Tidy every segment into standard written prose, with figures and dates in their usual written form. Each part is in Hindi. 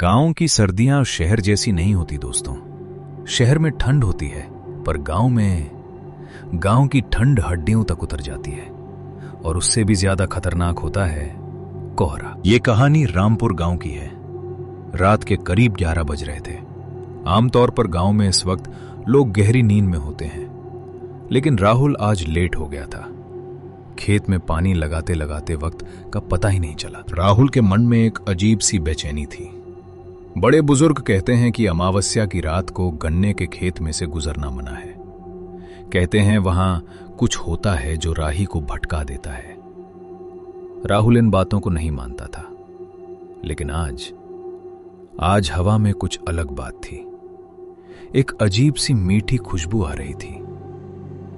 गांव की सर्दियां शहर जैसी नहीं होती दोस्तों। शहर में ठंड होती है, पर गांव की ठंड हड्डियों तक उतर जाती है। और उससे भी ज्यादा खतरनाक होता है कोहरा। ये कहानी रामपुर गांव की है। रात के करीब 11 बज रहे थे। आमतौर पर गांव में इस वक्त लोग गहरी नींद में होते हैं, लेकिन राहुल आज लेट हो गया था। खेत में पानी लगाते लगाते वक्त का पता ही नहीं चला। राहुल के मन में एक अजीब सी बेचैनी थी। बड़े बुजुर्ग कहते हैं कि अमावस्या की रात को गन्ने के खेत में से गुजरना मना है। कहते हैं वहां कुछ होता है जो राही को भटका देता है। राहुल इन बातों को नहीं मानता था, लेकिन आज हवा में कुछ अलग बात थी। एक अजीब सी मीठी खुशबू आ रही थी,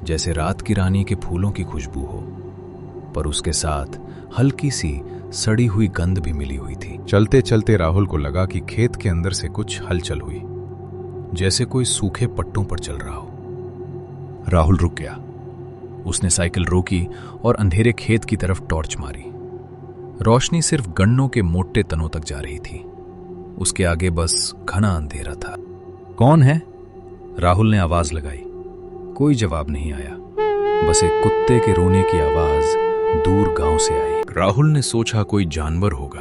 जैसे रात की रानी के फूलों की खुशबू हो, पर उसके साथ हल्की सी सड़ी हुई गंध भी मिली हुई थी। चलते चलते राहुल को लगा कि खेत के अंदर से कुछ हलचल हुई, जैसे कोई सूखे पट्टों पर चल रहा हो। राहुल रुक गया। उसने साइकिल रोकी और अंधेरे खेत की तरफ टॉर्च मारी। रोशनी सिर्फ गन्नों के मोटे तनों तक जा रही थी। उसके आगे बस घना अंधेरा था। कौन है? राहुल ने आवाज लगाई। कोई जवाब नहीं आया, बस एक कुत्ते के रोने की आवाज दूर गांव से आई। राहुल ने सोचा कोई जानवर होगा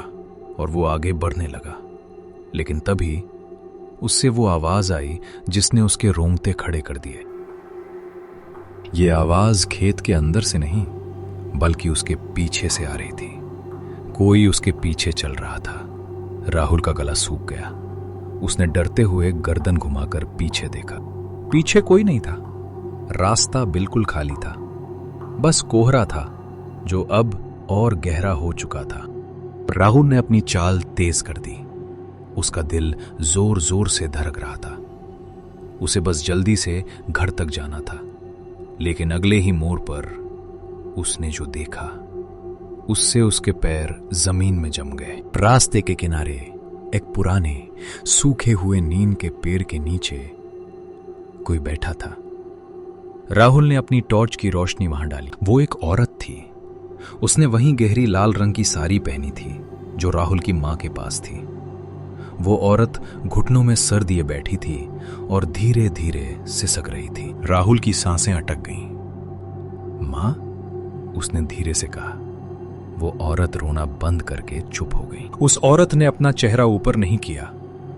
और वो आगे बढ़ने लगा, लेकिन तभी उससे वो आवाज आई जिसने उसके रोंगटे खड़े कर दिए। ये आवाज खेत के अंदर से नहीं, बल्कि उसके पीछे से आ रही थी। कोई उसके पीछे चल रहा था। राहुल का गला सूख गया। उसने डरते हुए गर्दन घुमाकर पीछे देखा। पीछे कोई नहीं था। रास्ता बिल्कुल खाली था। बस कोहरा था जो अब और गहरा हो चुका था। राहुल ने अपनी चाल तेज कर दी। उसका दिल जोर जोर से धड़क रहा था। उसे बस जल्दी से घर तक जाना था, लेकिन अगले ही मोड़ पर उसने जो देखा, उससे उसके पैर जमीन में जम गए। रास्ते के किनारे एक पुराने सूखे हुए नीम के पेड़ के नीचे कोई बैठा था। राहुल ने अपनी टॉर्च की रोशनी वहां डाली। वो एक औरत थी। उसने वही गहरी लाल रंग की साड़ी पहनी थी जो राहुल की मां के पास थी। वो औरत घुटनों में सर दिए बैठी थी और धीरे धीरे सिसक रही थी। राहुल की सांसें अटक गईं। मां? उसने धीरे से कहा। वो औरत रोना बंद करके चुप हो गई। उस औरत ने अपना चेहरा ऊपर नहीं किया,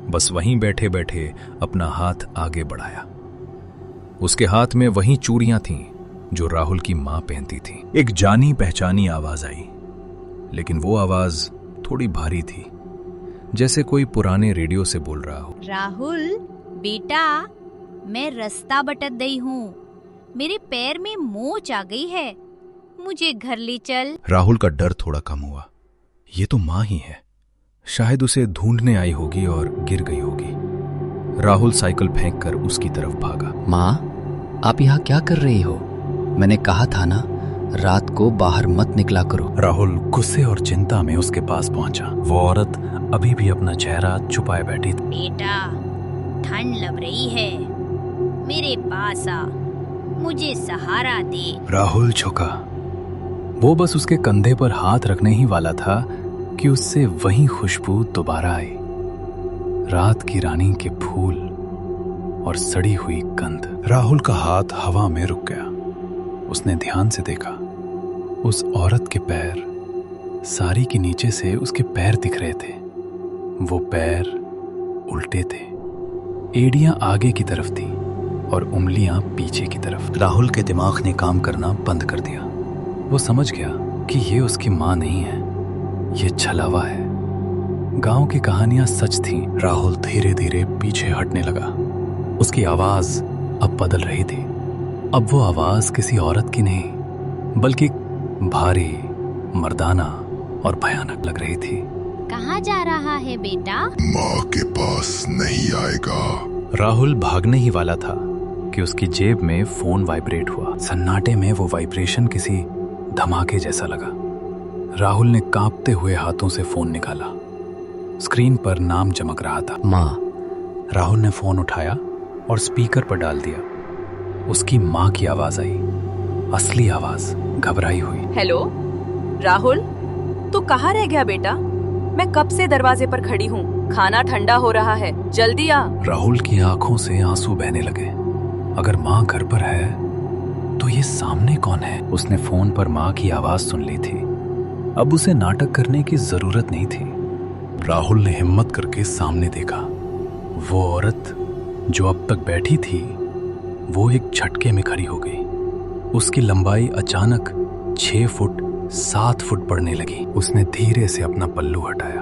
बस वहीं बैठे बैठे अपना हाथ आगे बढ़ाया। उसके हाथ में वही चूड़ियां थीं जो राहुल की मां पहनती थी। एक जानी पहचानी आवाज आई, लेकिन वो आवाज थोड़ी भारी थी, जैसे कोई पुराने रेडियो से बोल रहा हो। राहुल बेटा, मैं रास्ता भटक गई हूँ। मेरे पैर में मोच आ गई है। मुझे घर ले चल। राहुल का डर थोड़ा कम हुआ। ये तो मां ही है। शायद उसे ढूंढने आई होगी और गिर गई होगी। राहुल साइकिल फेंककर उसकी तरफ भागा। मां, आप यहाँ क्या कर रही हो? मैंने कहा था ना, रात को बाहर मत निकला करो। राहुल गुस्से और चिंता में उसके पास पहुंचा। वो औरत अभी भी अपना चेहरा छुपाए बैठी थी। बेटा, ठंड लग रही है, मेरे पास आ, मुझे सहारा दे। राहुल झुका। वो बस उसके कंधे पर हाथ रखने ही वाला था कि उससे वही खुशबू दोबारा आई। रात की रानी के फूल और सड़ी हुई गंध। राहुल का हाथ हवा में रुक गया। उसने ध्यान से देखा। उस औरत के पैर, साड़ी के नीचे से उसके पैर दिख रहे थे। वो पैर उल्टे थे। एड़ियां आगे की तरफ थी और उंगलियां पीछे की तरफ। राहुल के दिमाग ने काम करना बंद कर दिया। वो समझ गया कि ये उसकी मां नहीं है, ये छलावा है। गांव की कहानियां सच थीं। राहुल धीरे धीरे पीछे हटने लगा। उसकी आवाज अब बदल रही थी। अब वो आवाज किसी औरत की नहीं, बल्कि भारी, मर्दाना और भयानक लग रही थी। कहाँ जा रहा है बेटा? माँ के पास नहीं आएगा। राहुल भागने ही वाला था कि उसकी जेब में फोन वाइब्रेट हुआ। सन्नाटे में वो वाइब्रेशन किसी धमाके जैसा लगा। राहुल ने कांपते हुए हाथों से फोन निकाला। स्क्रीन पर नाम चमक रहा था, माँ। राहुल ने फोन उठाया और स्पीकर पर डाल दिया। उसकी माँ की आवाज आई, असली आवाज, घबराई हुई। हेलो राहुल, तू कहाँ रह गया बेटा? मैं कब से दरवाजे पर खड़ी हूँ, खाना ठंडा हो रहा है, जल्दी आ। राहुल की आंखों से आंसू बहने लगे। अगर माँ घर पर है तो ये सामने कौन है? उसने फोन पर माँ की आवाज सुन ली थी। अब उसे नाटक करने की जरूरत नहीं थी। राहुल ने हिम्मत करके सामने देखा। वो औरत जो अब तक बैठी थी वो एक झटके में खड़ी हो गई। उसकी लंबाई अचानक 6 फुट 7 फुट बढ़ने लगी। उसने धीरे से अपना पल्लू हटाया।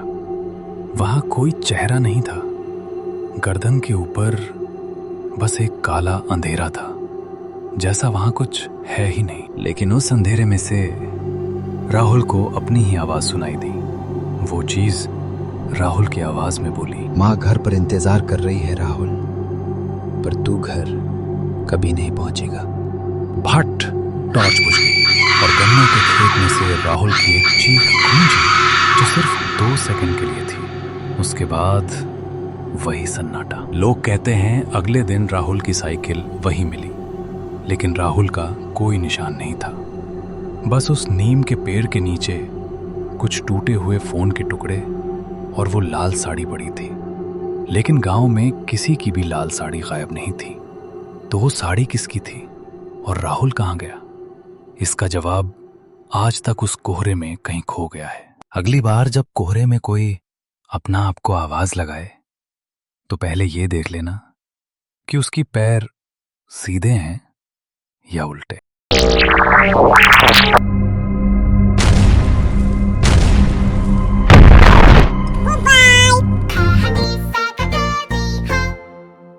वहां कोई चेहरा नहीं था। गर्दन के ऊपर बस एक काला अंधेरा था, जैसा वहां कुछ है ही नहीं। लेकिन उस अंधेरे में से राहुल को अपनी ही आवाज सुनाई दी। वो चीज राहुल की आवाज में बोली, माँ घर पर इंतजार कर रही है राहुल, पर तू घर कभी नहीं पहुंचेगा। भट टॉर्च बुझ गई और गन्ना के खेत में से राहुल की एक चीख गूंजी जो सिर्फ 2 सेकंड के लिए थी। उसके बाद वही सन्नाटा। लोग कहते हैं अगले दिन राहुल की साइकिल वहीं मिली, लेकिन राहुल का कोई निशान नहीं था। बस उस नीम के पेड़ के नीचे कुछ टूटे हुए फोन के टुकड़े और वो लाल साड़ी पड़ी थी। लेकिन गांव में किसी की भी लाल साड़ी गायब नहीं थी। तो वो साड़ी किसकी थी और राहुल कहाँ गया? इसका जवाब आज तक उस कोहरे में कहीं खो गया है। अगली बार जब कोहरे में कोई अपना आपको आवाज लगाए तो पहले ये देख लेना कि उसकी पैर सीधे हैं या उल्टे।